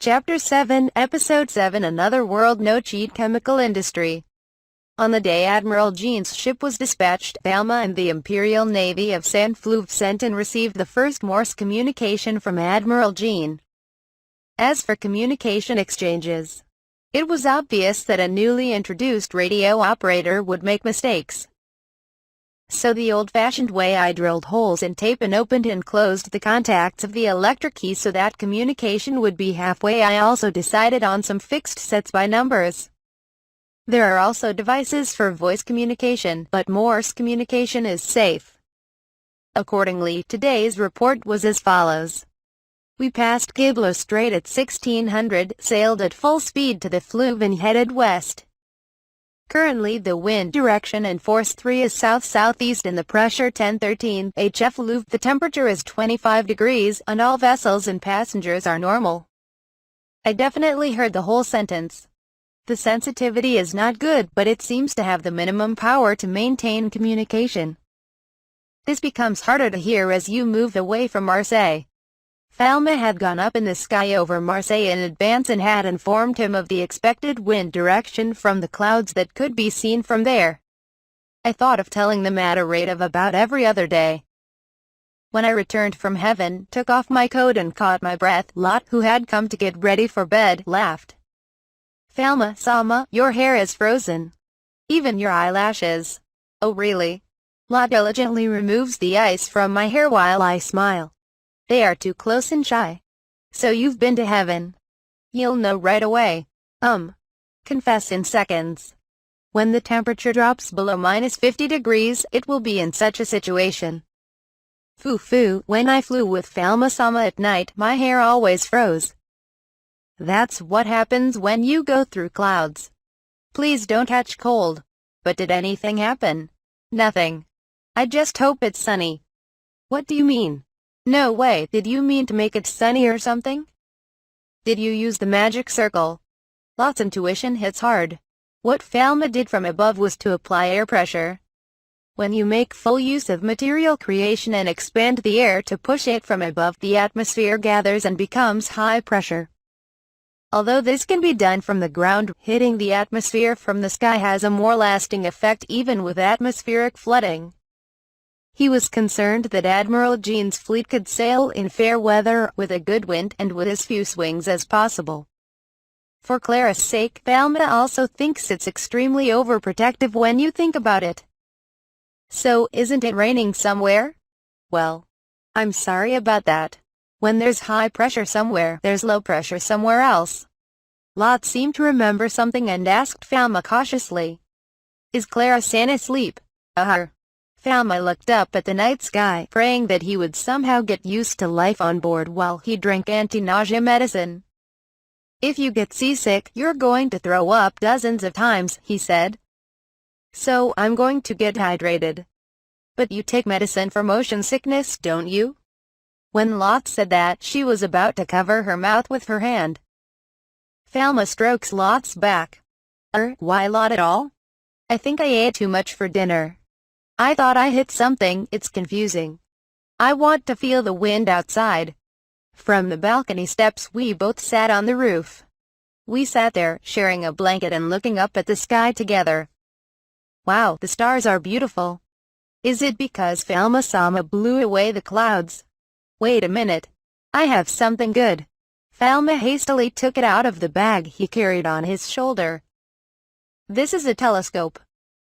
Chapter 7, Episode 7 Another World No-Cheat Chemical Industry. On the day Admiral Jean's ship was dispatched, Thelma and the Imperial Navy of St. Flouf sent and received the first Morse communication from Admiral Jean. As for communication exchanges, it was obvious that a newly introduced radio operator would make mistakes. So the old-fashioned way I drilled holes in tape and opened and closed the contacts of the electric key so that communication would be halfway. I also decided on some fixed sets by numbers. There are also devices for voice communication, but Morse communication is safe. Accordingly, today's report was as follows. We passed Giblo Strait at 1600, sailed at full speed to the Fleuve and headed west. Currently the wind direction and force 3 is south-southeast and the pressure 1013 HF Louvre. The temperature is 25 degrees and all vessels and passengers are normal. I definitely heard the whole sentence. The sensitivity is not good, but it seems to have the minimum power to maintain communication. This becomes harder to hear as you move away from Marseille. Thelma had gone up in the sky over Marseille in advance and had informed him of the expected wind direction from the clouds that could be seen from there. I thought of telling them at a rate of about every other day. When I returned from heaven, took off my coat and caught my breath, Lot, who had come to get ready for bed, laughed. Thelma, Sama, your hair is frozen. Even your eyelashes. Oh really? Lot diligently removes the ice from my hair while I smile. They are too close and shy. So you've been to heaven. You'll know right away. Confess in seconds. When the temperature drops below -50 degrees, it will be in such a situation. Foo, when I flew with Thelma Sama at night, my hair always froze. That's what happens when you go through clouds. Please don't catch cold. But did anything happen? Nothing. I just hope it's sunny. What do you mean? No way, did you mean to make it sunny or something? Did you use the magic circle? Lot's intuition hits hard. What Thelma did from above was to apply air pressure. When you make full use of material creation and expand the air to push it from above, the atmosphere gathers and becomes high pressure. Although this can be done from the ground, hitting the atmosphere from the sky has a more lasting effect even with atmospheric flooding. He was concerned that Admiral Jean's fleet could sail in fair weather, with a good wind, and with as few swings as possible. For Clara's sake, Thelma also thinks it's extremely overprotective when you think about it. So, isn't it raining somewhere? Well, I'm sorry about that. When there's high pressure somewhere, there's low pressure somewhere else. Lot seemed to remember something and asked Thelma cautiously. Is Clara San asleep? Thelma looked up at the night sky, praying that he would somehow get used to life on board while he drank anti-nausea medicine. If you get seasick, you're going to throw up dozens of times, he said. So, I'm going to get hydrated. But you take medicine for motion sickness, don't you? When Lot said that, she was about to cover her mouth with her hand. Thelma strokes Lot's back. Why Lot at all? I think I ate too much for dinner. I thought I hit something, it's confusing. I want to feel the wind outside. From the balcony steps we both sat on the roof. We sat there, sharing a blanket and looking up at the sky together. Wow, the stars are beautiful. Is it because Thelma Sama blew away the clouds? Wait a minute. I have something good. Thelma hastily took it out of the bag he carried on his shoulder. This is a telescope.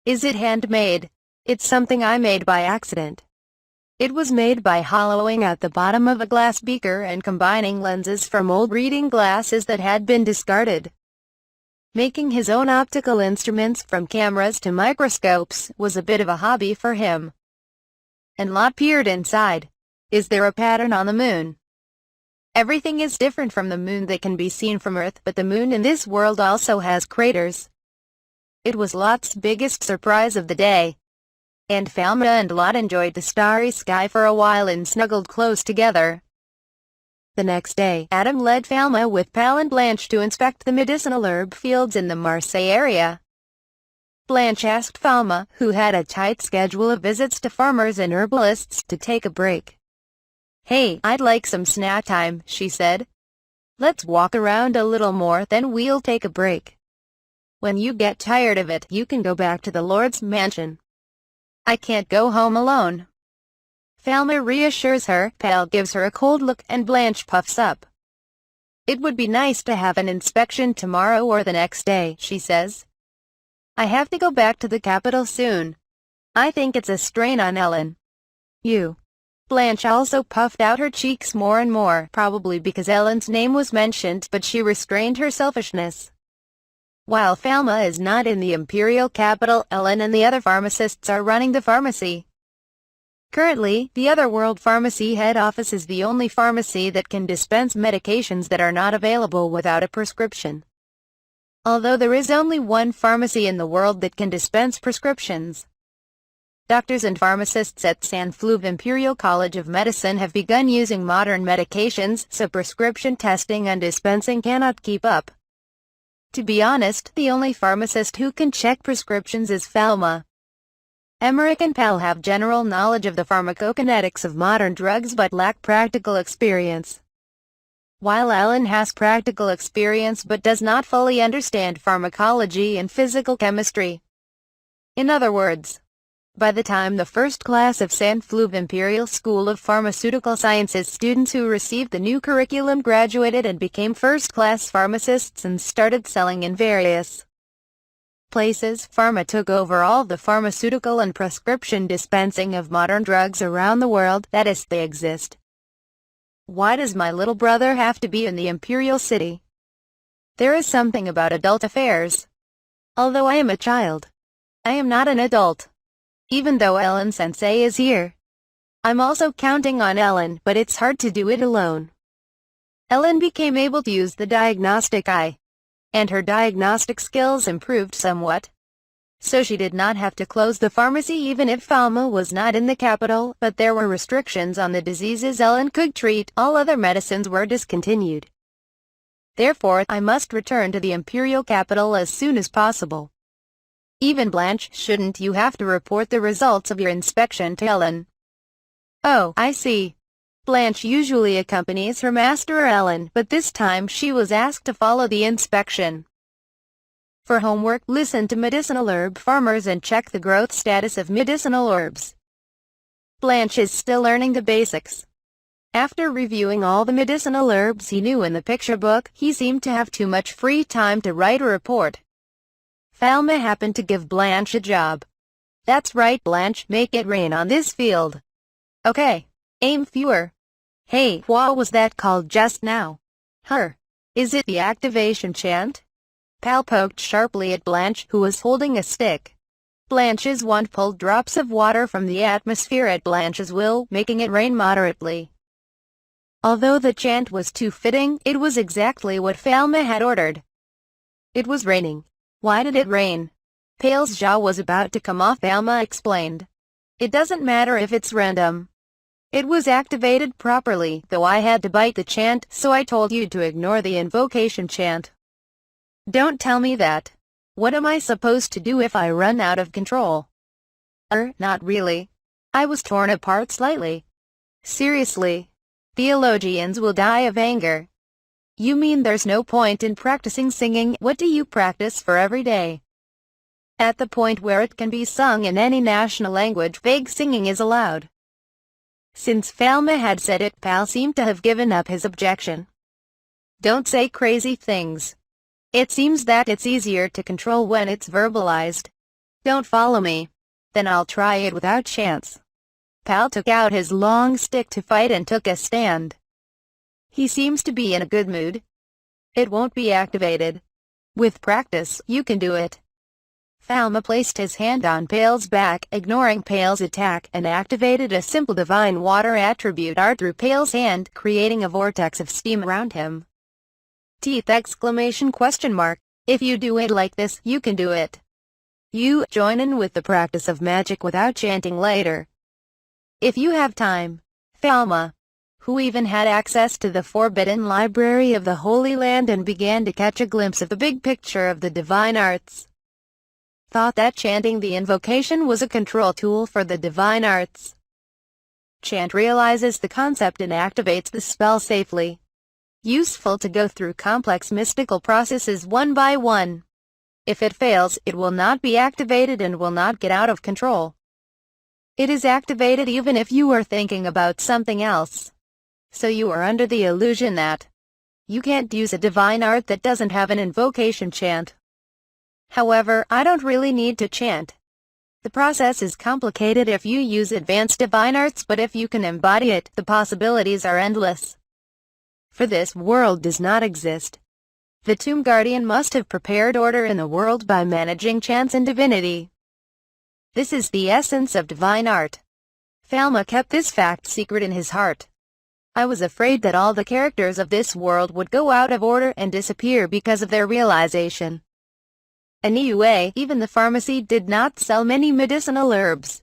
Is it handmade? It's something I made by accident. It was made by hollowing out the bottom of a glass beaker and combining lenses from old reading glasses that had been discarded. Making his own optical instruments from cameras to microscopes was a bit of a hobby for him. And Lot peered inside. Is there a pattern on the moon? Everything is different from the moon that can be seen from Earth, but the moon in this world also has craters. It was Lot's biggest surprise of the day. And Thelma and Lot enjoyed the starry sky for a while and snuggled close together. The next day, Adam led Thelma with Pal and Blanche to inspect the medicinal herb fields in the Marseille area. Blanche asked Thelma, who had a tight schedule of visits to farmers and herbalists, to take a break. Hey, I'd like some snack time, she said. Let's walk around a little more, then we'll take a break. When you get tired of it, you can go back to the Lord's mansion. I can't go home alone. Falma reassures her. Pal gives her a cold look, and Blanche puffs up. It would be nice to have an inspection tomorrow or the next day, she says. I have to go back to the capital soon. I think it's a strain on Ellen. You. Blanche also puffed out her cheeks more and more, probably because Ellen's name was mentioned, but she restrained her selfishness. While Falma is not in the imperial capital, Ellen and the other pharmacists are running the pharmacy. Currently, the Otherworld Pharmacy head office is the only pharmacy that can dispense medications that are not available without a prescription. Although there is only one pharmacy in the world that can dispense prescriptions. Doctors and pharmacists at San Fleuve Imperial College of Medicine have begun using modern medications, so prescription testing and dispensing cannot keep up. To be honest, the only pharmacist who can check prescriptions is Falma. Emmerich and Pal have general knowledge of the pharmacokinetics of modern drugs but lack practical experience. While Ellen has practical experience but does not fully understand pharmacology and physical chemistry. In other words, by the time the first class of San Fleuve Imperial School of Pharmaceutical Sciences students who received the new curriculum graduated and became first-class pharmacists and started selling in various places, Pharma took over all the pharmaceutical and prescription dispensing of modern drugs around the world, that is, they exist. Why does my little brother have to be in the Imperial City? There is something about adult affairs. Although I am a child, I am not an adult. Even though Ellen Sensei is here. I'm also counting on Ellen, but it's hard to do it alone. Ellen became able to use the diagnostic eye, and her diagnostic skills improved somewhat. So she did not have to close the pharmacy even if Falma was not in the capital, but there were restrictions on the diseases Ellen could treat. All other medicines were discontinued. Therefore, I must return to the Imperial capital as soon as possible. Even Blanche, shouldn't you have to report the results of your inspection to Ellen? Oh, I see. Blanche usually accompanies her master Ellen, but this time she was asked to follow the inspection. For homework, listen to medicinal herb farmers and check the growth status of medicinal herbs. Blanche is still learning the basics. After reviewing all the medicinal herbs he knew in the picture book, he seemed to have too much free time to write a report. Falma happened to give Blanche a job. That's right, Blanche, make it rain on this field. Okay. Aim fewer. Hey, what was that called just now? Is it the activation chant? Pal poked sharply at Blanche, who was holding a stick. Blanche's wand pulled drops of water from the atmosphere at Blanche's will, making it rain moderately. Although the chant was too fitting, it was exactly what Falma had ordered. It was raining. Why did it rain? Pale's jaw was about to come off. Falma explained. It doesn't matter if it's random. It was activated properly, though I had to bite the chant, so I told you to ignore the invocation chant. Don't tell me that. What am I supposed to do if I run out of control? Not really. I was torn apart slightly. Seriously. Theologians will die of anger. You mean there's no point in practicing singing? What do you practice for every day? At the point where it can be sung in any national language, vague singing is allowed. Since Falma had said it, Pal seemed to have given up his objection. Don't say crazy things. It seems that it's easier to control when it's verbalized. Don't follow me. Then I'll try it without chance. Pal took out his long stick to fight and took a stand. He seems to be in a good mood. It won't be activated. With practice, you can do it. Falma placed his hand on Pale's back, ignoring Pale's attack, and activated a simple divine water attribute art through Pale's hand, creating a vortex of steam around him. Teeth! If you do it like this, you can do it. You join in with the practice of magic without chanting later. If you have time. Falma, who even had access to the forbidden library of the Holy Land and began to catch a glimpse of the big picture of the divine arts, thought that chanting the invocation was a control tool for the divine arts. Chant realizes the concept and activates the spell safely. useful to go through complex mystical processes one by one. If it fails, it will not be activated and will not get out of control. It is activated even if you are thinking about something else. So you are under the illusion that you can't use a divine art that doesn't have an invocation chant. However, I don't really need to chant. The process is complicated if you use advanced divine arts, but if you can embody it, the possibilities are endless. For this world does not exist. The Tomb Guardian must have prepared order in the world by managing chance and divinity. This is the essence of divine art. Falma kept this fact secret in his heart. I was afraid that all the characters of this world would go out of order and disappear because of their realization. Anyway, even the pharmacy did not sell many medicinal herbs.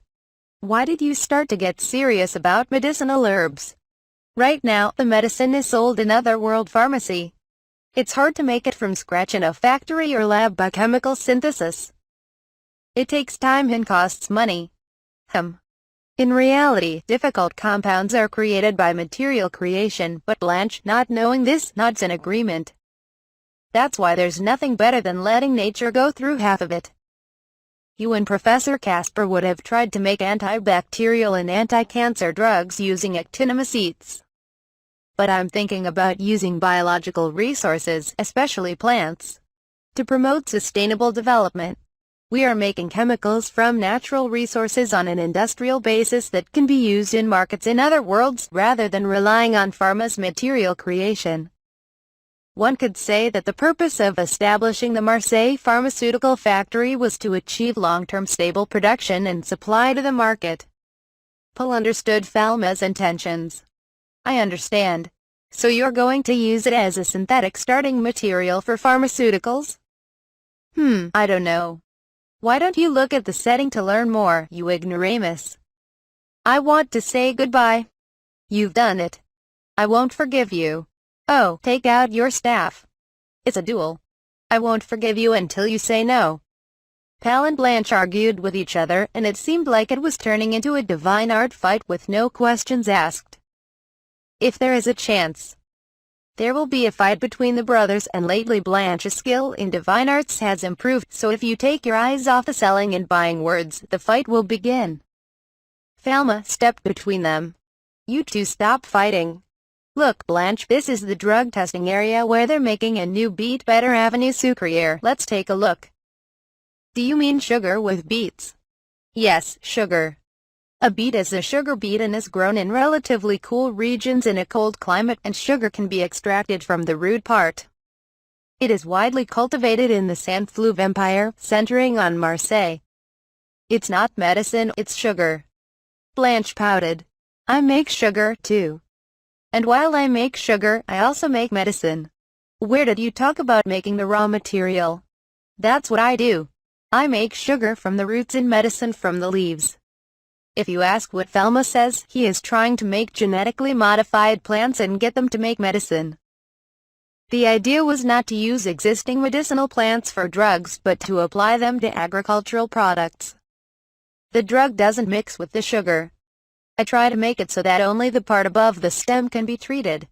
Why did you start to get serious about medicinal herbs? Right now, the medicine is sold in Otherworld Pharmacy. It's hard to make it from scratch in a factory or lab by chemical synthesis. It takes time and costs money. In reality, difficult compounds are created by material creation, but Blanche, not knowing this, nods in agreement. That's why there's nothing better than letting nature go through half of it. You and Professor Casper would have tried to make antibacterial and anti-cancer drugs using actinomycetes. But I'm thinking about using biological resources, especially plants, to promote sustainable development. We are making chemicals from natural resources on an industrial basis that can be used in markets in other worlds, rather than relying on pharma's material creation. One could say that the purpose of establishing the Marseille pharmaceutical factory was to achieve long-term stable production and supply to the market. Paul understood Falma's intentions. I understand. So you're going to use it as a synthetic starting material for pharmaceuticals? I don't know. Why don't you look at the setting to learn more, you ignoramus? I want to say goodbye. You've done it. I won't forgive you. Oh, take out your staff. It's a duel. I won't forgive you until you say no. Pal and Blanche argued with each other, and it seemed like it was turning into a divine art fight with no questions asked. If there is a chance, there will be a fight between the brothers, and lately Blanche's skill in divine arts has improved, so if you take your eyes off the selling and buying words, the fight will begin. Falma stepped between them. You two stop fighting. Look, Blanche, this is the drug testing area where they're making a new beet better avenue sucriere. Let's take a look. Do you mean sugar with beets? Yes, sugar. A beet is a sugar beet and is grown in relatively cool regions in a cold climate, and sugar can be extracted from the root part. It is widely cultivated in the Saint Fleuve Empire, centering on Marseille. It's not medicine, it's sugar. Blanche pouted. I make sugar, too. And while I make sugar, I also make medicine. Where did you talk about making the raw material? That's what I do. I make sugar from the roots and medicine from the leaves. If you ask what Falma says, he is trying to make genetically modified plants and get them to make medicine. The idea was not to use existing medicinal plants for drugs, but to apply them to agricultural products. The drug doesn't mix with the sugar. I try to make it so that only the part above the stem can be treated.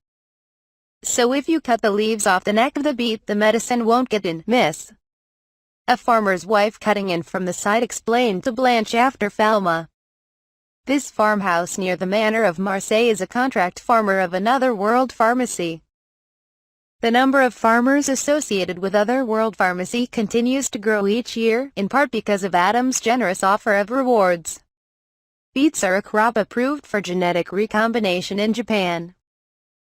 So if you cut the leaves off the neck of the beet, the medicine won't get in, miss. A farmer's wife cutting in from the side explained to Blanche after Falma. This farmhouse near the manor of Marseille is a contract farmer of Another World Pharmacy. The number of farmers associated with Otherworld Pharmacy continues to grow each year, in part because of Adam's generous offer of rewards. Beets are a crop approved for genetic recombination in Japan.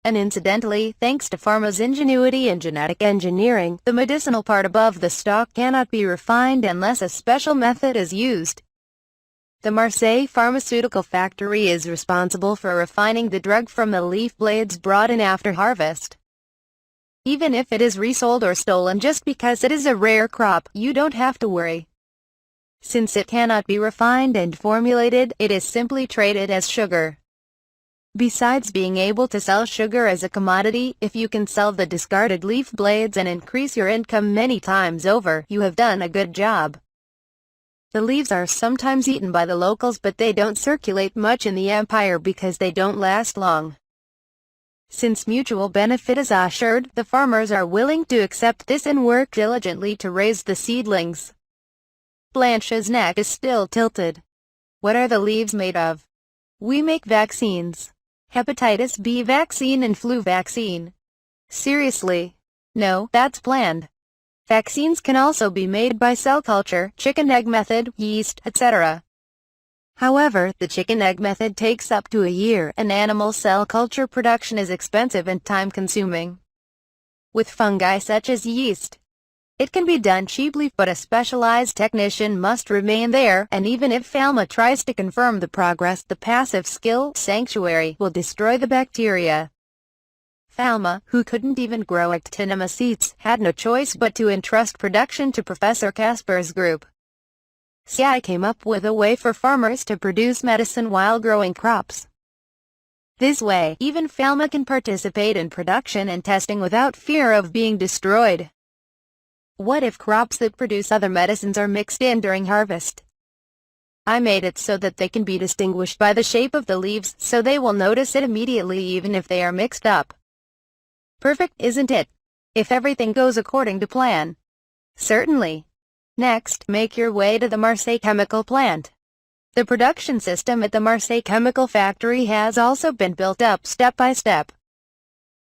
And incidentally, thanks to Pharma's ingenuity in genetic engineering, the medicinal part above the stalk cannot be refined unless a special method is used. The Marseille pharmaceutical factory is responsible for refining the drug from the leaf blades brought in after harvest. Even if it is resold or stolen just because it is a rare crop, you don't have to worry. Since it cannot be refined and formulated, it is simply traded as sugar. Besides being able to sell sugar as a commodity, if you can sell the discarded leaf blades and increase your income many times over, you have done a good job. The leaves are sometimes eaten by the locals, but they don't circulate much in the empire because they don't last long. Since mutual benefit is assured, the farmers are willing to accept this and work diligently to raise the seedlings. Blanche's neck is still tilted. What are the leaves made of? We make vaccines. Hepatitis B vaccine and flu vaccine. Seriously? No, that's planned. Vaccines can also be made by cell culture, chicken egg method, yeast, etc. However, the chicken egg method takes up to a year, and animal cell culture production is expensive and time-consuming. With fungi such as yeast, it can be done cheaply, but a specialized technician must remain there, and even if Falma tries to confirm the progress, the passive skill sanctuary will destroy the bacteria. Falma, who couldn't even grow actinomycetes, had no choice but to entrust production to Professor Casper's group. CI came up with a way for farmers to produce medicine while growing crops. This way, even Falma can participate in production and testing without fear of being destroyed. What if crops that produce other medicines are mixed in during harvest? I made it so that they can be distinguished by the shape of the leaves, so they will notice it immediately even if they are mixed up. Perfect, isn't it? If everything goes according to plan. Certainly. Next, make your way to the Marseille chemical plant. The production system at the Marseille chemical factory has also been built up step by step.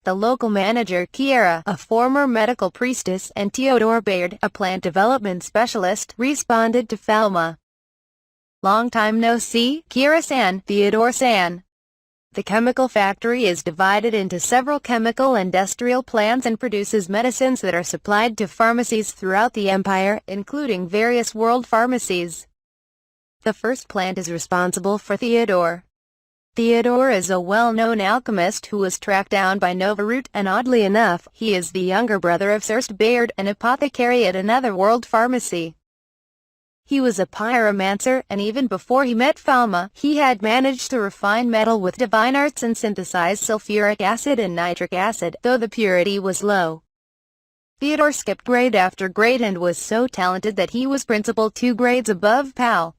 The local manager, Kiera, a former medical priestess, and Theodore Baird, a plant development specialist, responded to Falma. Long time no see, Kiera-san, Theodore-san. The chemical factory is divided into several chemical industrial plants and produces medicines that are supplied to pharmacies throughout the empire, including various world pharmacies. The first plant is responsible for Theodore. Theodore is a well-known alchemist who was tracked down by Novarute, and oddly enough, he is the younger brother of Sirst Baird, an apothecary at another world pharmacy. He was a pyromancer, and even before he met Falma, he had managed to refine metal with divine arts and synthesize sulfuric acid and nitric acid, though the purity was low. Theodore skipped grade after grade and was so talented that he was principal 2 grades above Pal.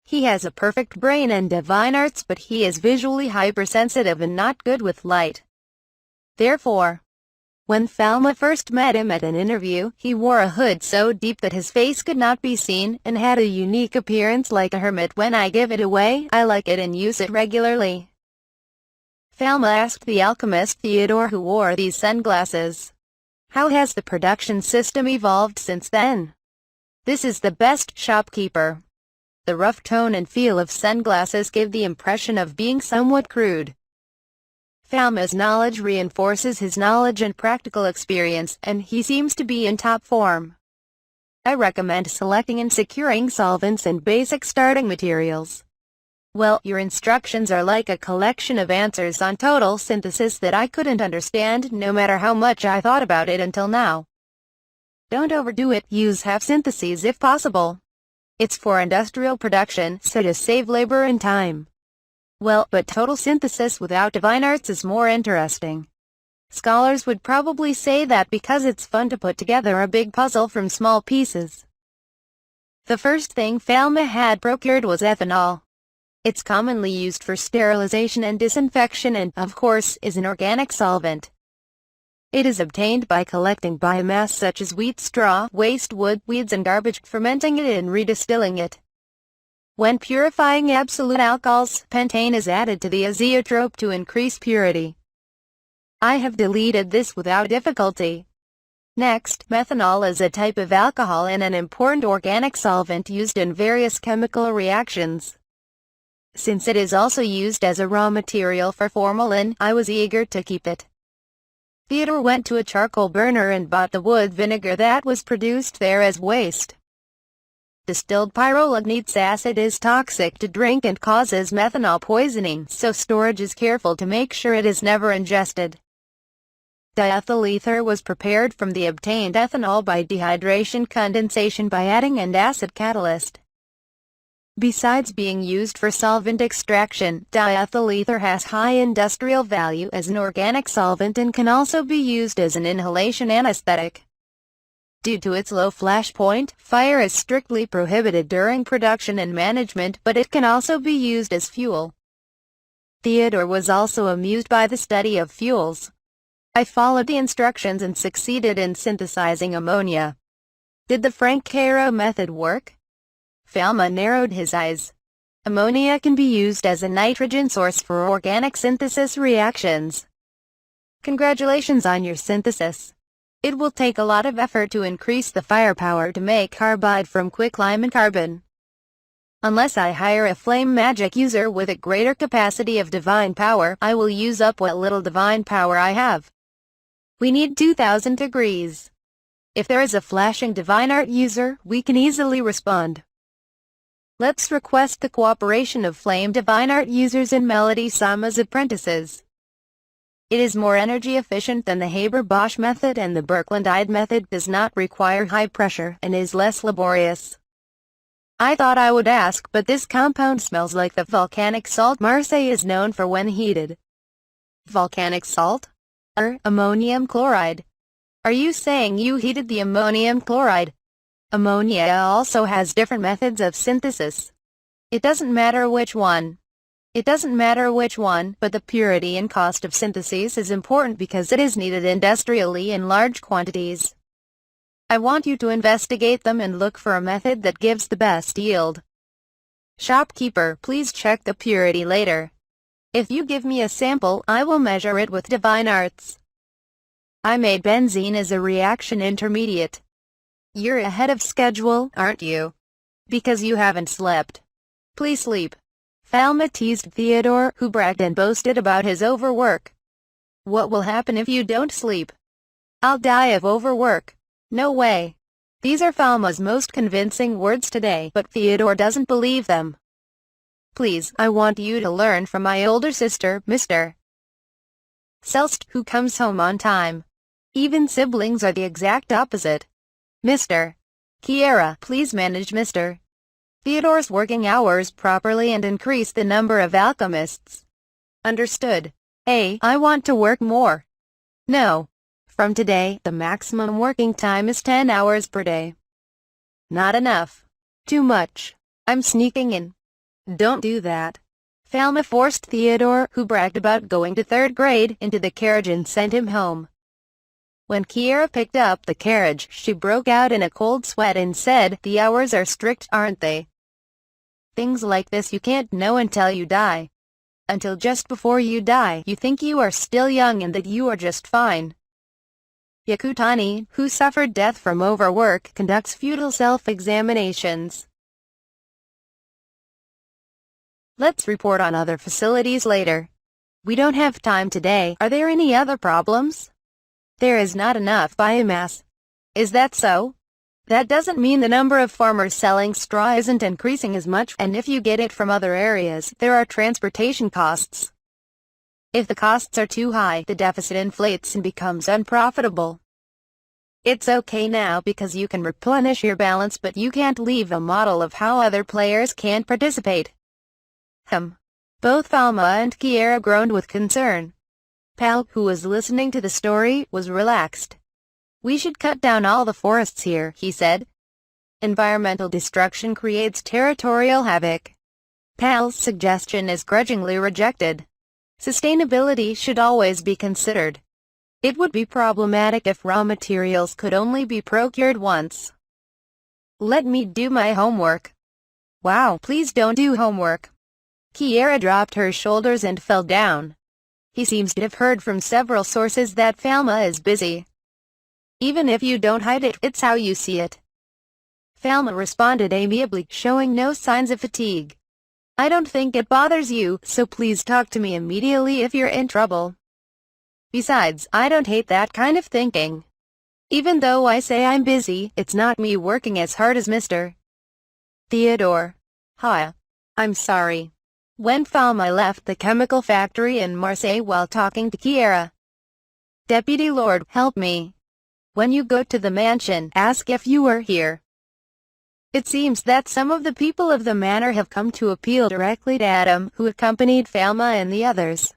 He has a perfect brain and divine arts, but he is visually hypersensitive and not good with light. Therefore, when Falma first met him at an interview, he wore a hood so deep that his face could not be seen, and had a unique appearance like a hermit. When I give it away, I like it and use it regularly. Falma asked the alchemist Theodore, who wore these sunglasses, how has the production system evolved since then? This is the best, shopkeeper. The rough tone and feel of sunglasses gave the impression of being somewhat crude. Falma's knowledge reinforces his knowledge and practical experience, and he seems to be in top form. I recommend selecting and securing solvents and basic starting materials. Well, your instructions are like a collection of answers on total synthesis that I couldn't understand no matter how much I thought about it until now. Don't overdo it, use half syntheses if possible. It's for industrial production, so to save labor and time. Well, but total synthesis without divine arts is more interesting. Scholars would probably say that because it's fun to put together a big puzzle from small pieces. The first thing Falma had procured was ethanol. It's commonly used for sterilization and disinfection and, of course, is an organic solvent. It is obtained by collecting biomass such as wheat straw, waste wood, weeds and garbage, fermenting it and redistilling it. When purifying absolute alcohols, pentane is added to the azeotrope to increase purity. I have deleted this without difficulty. Next, methanol is a type of alcohol and an important organic solvent used in various chemical reactions. Since it is also used as a raw material for formalin, I was eager to keep it. Theodore went to a charcoal burner and bought the wood vinegar that was produced there as waste. Distilled pyrrolognates acid is toxic to drink and causes methanol poisoning, so storage is careful to make sure it is never ingested. Diethyl ether was prepared from the obtained ethanol by dehydration condensation by adding an acid catalyst. Besides being used for solvent extraction, diethyl ether has high industrial value as an organic solvent and can also be used as an inhalation anesthetic. Due to its low flash point, fire is strictly prohibited during production and management, but it can also be used as fuel. Theodore was also amused by the study of fuels. I followed the instructions and succeeded in synthesizing ammonia. Did the Frank-Caro method work? Falma narrowed his eyes. Ammonia can be used as a nitrogen source for organic synthesis reactions. Congratulations on your synthesis. It will take a lot of effort to increase the firepower to make carbide from quicklime and carbon. Unless I hire a flame magic user with a greater capacity of divine power, I will use up what little divine power I have. We need 2000 degrees. If there is a flashing divine art user, we can easily respond. Let's request the cooperation of flame divine art users and Melody Sama's apprentices. It is more energy efficient than the Haber-Bosch method, and the Birkeland-Ide method does not require high pressure and is less laborious. I thought I would ask, but this compound smells like the volcanic salt Marseille is known for when heated. Volcanic salt? Ammonium chloride. Are you saying you heated the ammonium chloride? Ammonia also has different methods of synthesis. It doesn't matter which one. But the purity and cost of synthesis is important because it is needed industrially in large quantities. I want you to investigate them and look for a method that gives the best yield. Shopkeeper, please check the purity later. If you give me a sample, I will measure it with divine arts. I made benzene as a reaction intermediate. You're ahead of schedule, aren't you? Because you haven't slept. Please sleep. Falma teased Theodore, who bragged and boasted about his overwork. What will happen if you don't sleep? I'll die of overwork. No way. These are Falma's most convincing words today, but Theodore doesn't believe them. Please, I want you to learn from my older sister, Mr. Selst, who comes home on time. Even siblings are the exact opposite. Mr. Kiera, please manage Mr. Theodore's working hours properly and increase the number of alchemists. Understood. I want to work more. No. From today, the maximum working time is 10 hours per day. Not enough. Too much. I'm sneaking in. Don't do that. Falma forced Theodore, who bragged about going to 3rd grade, into the carriage and sent him home. When Kiera picked up the carriage, she broke out in a cold sweat and said, "The hours are strict, aren't they? Things like this you can't know until you die. Until just before you die, you think you are still young and that you are just fine." Yakutani, who suffered death from overwork, conducts futile self-examinations. Let's report on other facilities later. We don't have time today. Are there any other problems? There is not enough biomass. Is that so? That doesn't mean the number of farmers selling straw isn't increasing as much, and if you get it from other areas, there are transportation costs. If the costs are too high, the deficit inflates and becomes unprofitable. It's okay now because you can replenish your balance, but you can't leave a model of how other players can participate. Both Falma and Kiera groaned with concern. Pal, who was listening to the story, was relaxed. We should cut down all the forests here, he said. Environmental destruction creates territorial havoc. Pal's suggestion is grudgingly rejected. Sustainability should always be considered. It would be problematic if raw materials could only be procured once. Let me do my homework. Wow, please don't do homework. Kiera dropped her shoulders and fell down. He seems to have heard from several sources that Falma is busy. Even if you don't hide it, it's how you see it. Falma responded amiably, showing no signs of fatigue. I don't think it bothers you, so please talk to me immediately if you're in trouble. Besides, I don't hate that kind of thinking. Even though I say I'm busy, it's not me working as hard as Mr. Theodore. I'm sorry. When Falma left the chemical factory in Marseille while talking to Kiera. Deputy Lord, help me. When you go to the mansion, ask if you are here. It seems that some of the people of the manor have come to appeal directly to Adam, who accompanied Falma and the others.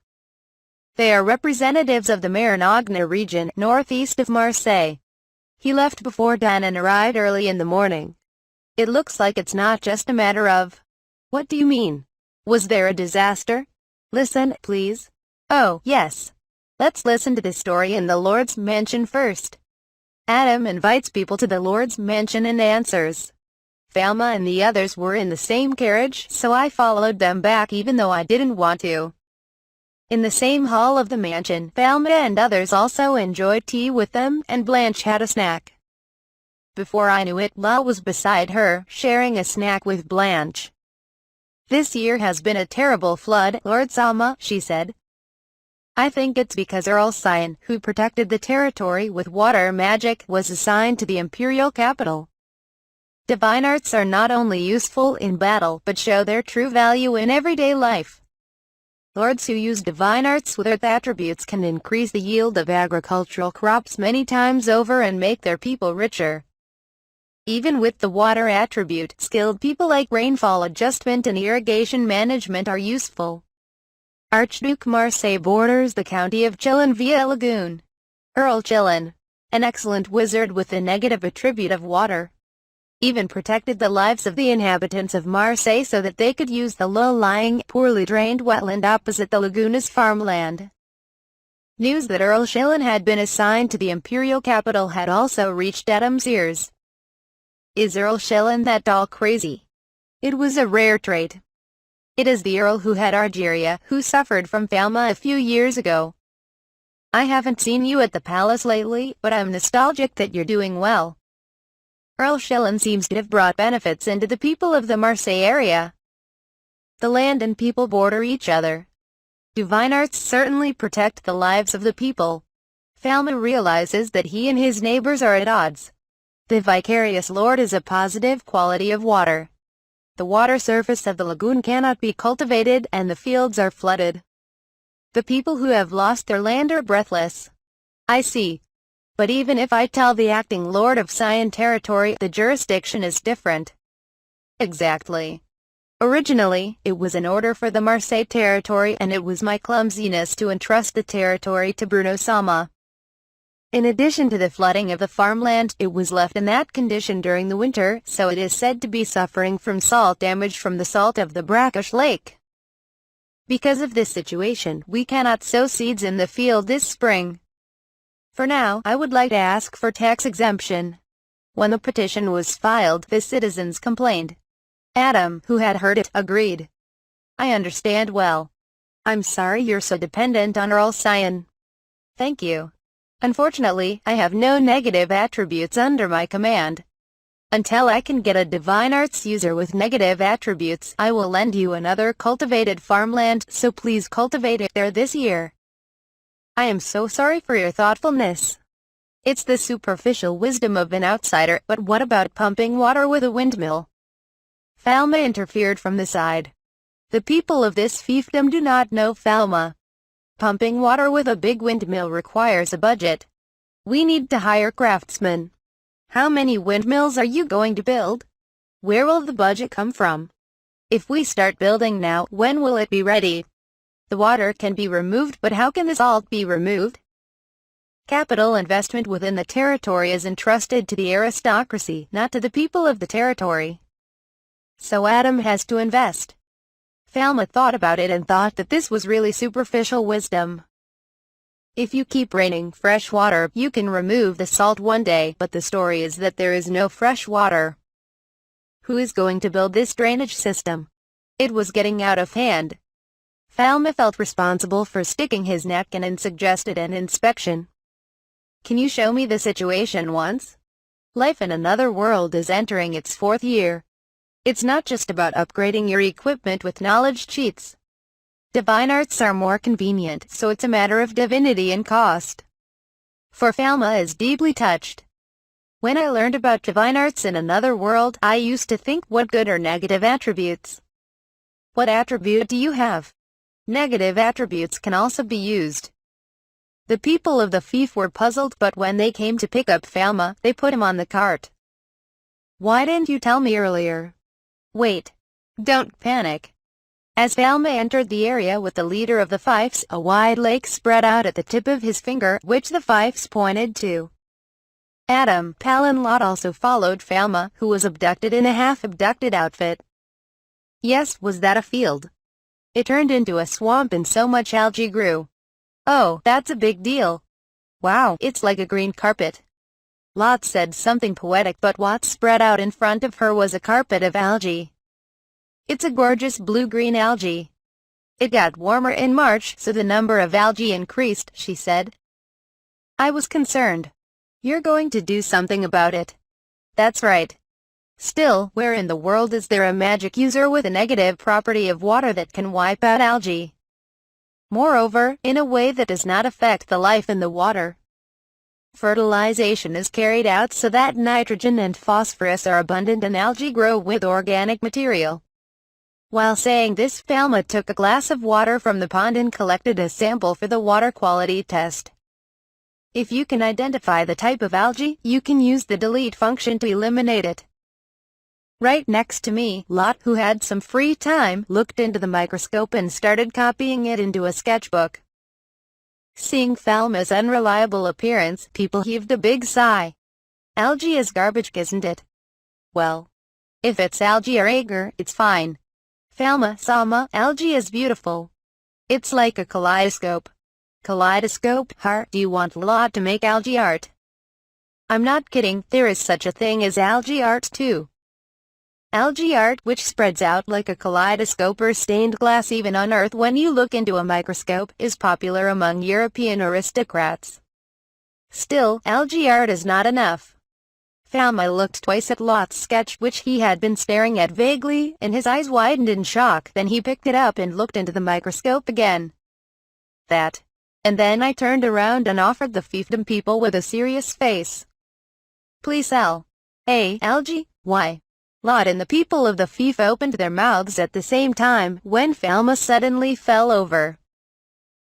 They are representatives of the Marigny region, northeast of Marseille. He left before dawn and arrived early in the morning. It looks like it's not just a matter of... What do you mean? Was there a disaster? Listen, please. Oh, yes. Let's listen to this story in the Lord's mansion first. Adam invites people to the Lord's mansion and answers. Thelma and the others were in the same carriage, so I followed them back even though I didn't want to. In the same hall of the mansion, Thelma and others also enjoyed tea with them, and Blanche had a snack. Before I knew it, La was beside her, sharing a snack with Blanche. "This year has been a terrible flood, Lord Salma," she said. "I think it's because Earl Sion, who protected the territory with water magic, was assigned to the imperial capital. Divine arts are not only useful in battle but show their true value in everyday life. Lords who use divine arts with earth attributes can increase the yield of agricultural crops many times over and make their people richer. Even with the water attribute, skilled people like rainfall adjustment and irrigation management are useful." Archduke Marseille borders the county of Chillon via lagoon. Earl Chillon, an excellent wizard with the negative attribute of water, even protected the lives of the inhabitants of Marseille so that they could use the low-lying, poorly drained wetland opposite the lagoon as farmland. News that Earl Chillon had been assigned to the imperial capital had also reached Adam's ears. Is Earl Chillon that all crazy? It was a rare trait. It is the Earl who had Argeria, who suffered from Thelma a few years ago. "I haven't seen you at the palace lately, but I'm nostalgic that you're doing well." Earl Chillon seems to have brought benefits into the people of the Marseille area. The land and people border each other. Divine arts certainly protect the lives of the people. Thelma realizes that he and his neighbors are at odds. The vicarious lord is a positive quality of water. The water surface of the lagoon cannot be cultivated and the fields are flooded. The people who have lost their land are breathless. I see. But even if I tell the acting lord of Sion territory, the jurisdiction is different. Exactly. Originally, it was an order for the Marseille territory and it was my clumsiness to entrust the territory to Bruno Sama. In addition to the flooding of the farmland, it was left in that condition during the winter, so it is said to be suffering from salt damage from the salt of the brackish lake. Because of this situation, we cannot sow seeds in the field this spring. For now, I would like to ask for tax exemption. When the petition was filed, the citizens complained. Adam, who had heard it, agreed. I understand well. I'm sorry you're so dependent on Earl Sion. Thank you. Unfortunately, I have no negative attributes under my command. Until I can get a divine arts user with negative attributes, I will lend you another cultivated farmland, so please cultivate it there this year. I am so sorry for your thoughtfulness. It's the superficial wisdom of an outsider, but what about pumping water with a windmill? Thelma interfered from the side. The people of this fiefdom do not know Thelma. Pumping water with a big windmill requires a budget. We need to hire craftsmen. How many windmills are you going to build? Where will the budget come from? If we start building now, when will it be ready? The water can be removed, but how can the salt be removed? Capital investment within the territory is entrusted to the aristocracy, not to the people of the territory. So Adam has to invest. Thelma thought about it and thought that this was really superficial wisdom. If you keep raining fresh water, you can remove the salt one day, but the story is that there is no fresh water. Who is going to build this drainage system? It was getting out of hand. Thelma felt responsible for sticking his neck in and suggested an inspection. Can you show me the situation once? Life in another world is entering its 4th year. It's not just about upgrading your equipment with knowledge cheats. Divine arts are more convenient, so it's a matter of divinity and cost. For Thelma is deeply touched. When I learned about divine arts in another world, I used to think, what good are negative attributes? What attribute do you have? Negative attributes can also be used. The people of the fief were puzzled, but when they came to pick up Thelma, they put him on the cart. Why didn't you tell me earlier? Wait. Don't panic. As Thelma entered the area with the leader of the fiefs, a wide lake spread out at the tip of his finger, which the fiefs pointed to. Adam, Pal and Lot also followed Thelma, who was abducted in a half-abducted outfit. Yes, was that a field? It turned into a swamp and so much algae grew. Oh, that's a big deal. Wow, it's like a green carpet. Lot said something poetic, but what spread out in front of her was a carpet of algae. It's a gorgeous blue-green algae. It got warmer in March, so the number of algae increased, she said. I was concerned. You're going to do something about it. That's right. Still, where in the world is there a magic user with a negative property of water that can wipe out algae? Moreover, in a way that does not affect the life in the water. Fertilization is carried out so that nitrogen and phosphorus are abundant and algae grow with organic material. While saying this, Falma took a glass of water from the pond and collected a sample for the water quality test. If you can identify the type of algae, you can use the delete function to eliminate it. Right next to me, Lot, who had some free time, looked into the microscope and started copying it into a sketchbook. Seeing Falma's unreliable appearance, people heaved a big sigh. Algae is garbage, isn't it? Well, if it's algae or agar, it's fine. Falma, Sama, algae is beautiful. It's like a kaleidoscope. Kaleidoscope, do you want Lot to make algae art? I'm not kidding, there is such a thing as algae art too. Algae art, which spreads out like a kaleidoscope or stained glass even on Earth when you look into a microscope, is popular among European aristocrats. Still, algae art is not enough. Falma looked twice at Lot's sketch, which he had been staring at vaguely, and his eyes widened in shock. Then he picked it up and looked into the microscope again. That. And then I turned around and offered the fiefdom people with a serious face. Please sell. Hey, algae, why? Lot and the people of the fief opened their mouths at the same time, when Falma suddenly fell over.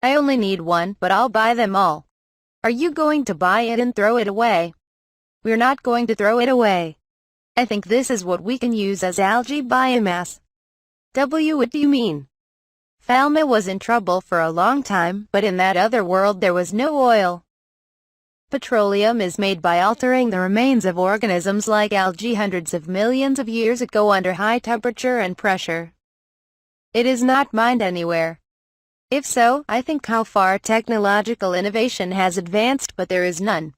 I only need one, but I'll buy them all. Are you going to buy it and throw it away? We're not going to throw it away. I think this is what we can use as algae biomass. What do you mean? Falma was in trouble for a long time, but in that other world there was no oil. Petroleum is made by altering the remains of organisms like algae hundreds of millions of years ago under high temperature and pressure. It is not mined anywhere. If so, I think how far technological innovation has advanced, but there is none.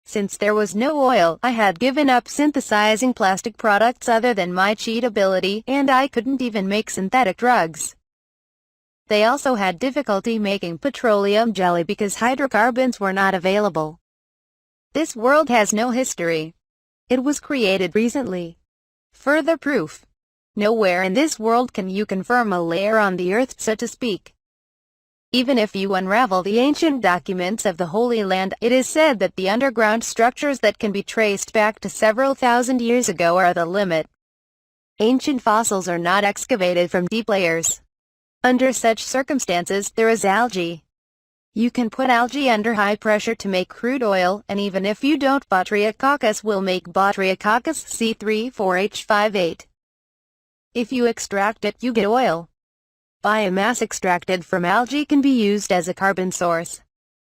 Since there was no oil, I had given up synthesizing plastic products other than my cheat ability, and I couldn't even make synthetic drugs. They also had difficulty making petroleum jelly because hydrocarbons were not available. This world has no history. It was created recently. Further proof. Nowhere in this world can you confirm a layer on the earth, so to speak. Even if you unravel the ancient documents of the Holy Land, it is said that the underground structures that can be traced back to several thousand years ago are the limit. Ancient fossils are not excavated from deep layers. Under such circumstances, there is algae. You can put algae under high pressure to make crude oil, and even if you don't, Botryococcus will make Botryococcus C34H58. If you extract it, you get oil. Biomass extracted from algae can be used as a carbon source.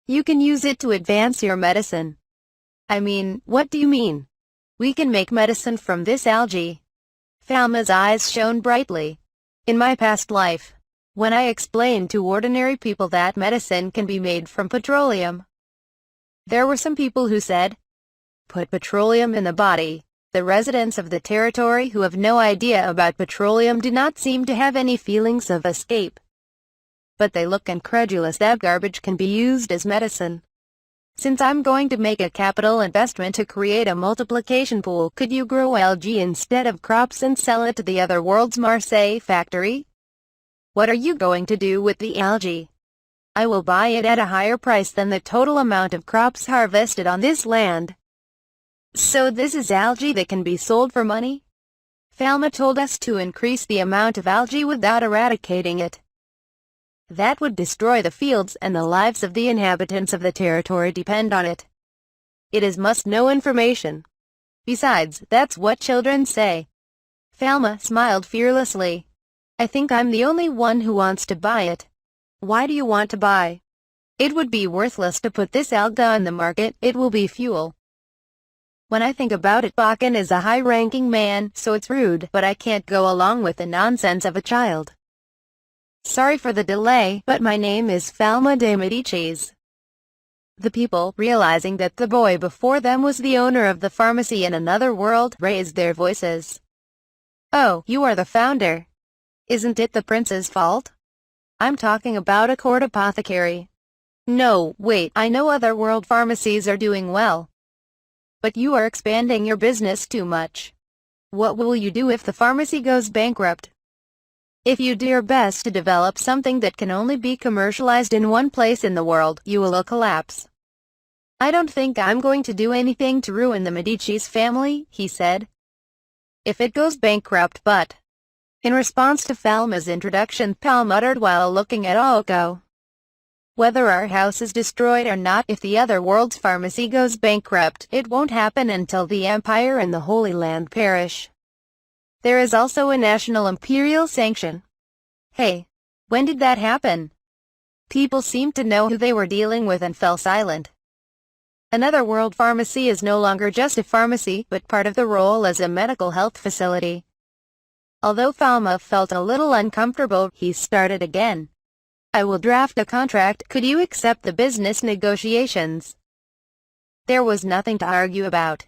You can use it to advance your medicine. I mean, what do you mean? We can make medicine from this algae. Falma's eyes shone brightly. In my past life, when I explained to ordinary people that medicine can be made from petroleum, there were some people who said, "Put petroleum in the body." The residents of the territory who have no idea about petroleum do not seem to have any feelings of escape. But they look incredulous that garbage can be used as medicine. Since I'm going to make a capital investment to create a multiplication pool, could you grow algae instead of crops and sell it to the other world's Marseille factory? What are you going to do with the algae? I will buy it at a higher price than the total amount of crops harvested on this land. So this is algae that can be sold for money? Falma told us to increase the amount of algae without eradicating it. That would destroy the fields, and the lives of the inhabitants of the territory depend on it. It is must-know information. Besides, that's what children say. Falma smiled fearlessly. I think I'm the only one who wants to buy it. Why do you want to buy? It would be worthless to put this algae on the market, it will be fuel. When I think about it, Bakken is a high-ranking man, so it's rude, but I can't go along with the nonsense of a child. Sorry for the delay, but my name is Falma de Medicis. The people, realizing that the boy before them was the owner of the pharmacy in another world, raised their voices. Oh, you are the founder. Isn't it the prince's fault? I'm talking about a court apothecary. No, wait, I know other world pharmacies are doing well. But you are expanding your business too much. What will you do if the pharmacy goes bankrupt? If you do your best to develop something that can only be commercialized in one place in the world, you will collapse. I don't think I'm going to do anything to ruin the Medici's family, he said. If it goes bankrupt, but... In response to Falma's introduction, Pal muttered while looking at Algae. Whether our house is destroyed or not, if the other world's pharmacy goes bankrupt, it won't happen until the Empire and the Holy Land perish. There is also a national imperial sanction. Hey, when did that happen? People seemed to know who they were dealing with and fell silent. Another world pharmacy is no longer just a pharmacy, but part of the role as a medical health facility. Although Falma felt a little uncomfortable, he started again. I will draft a contract. Could you accept the business negotiations? There was nothing to argue about.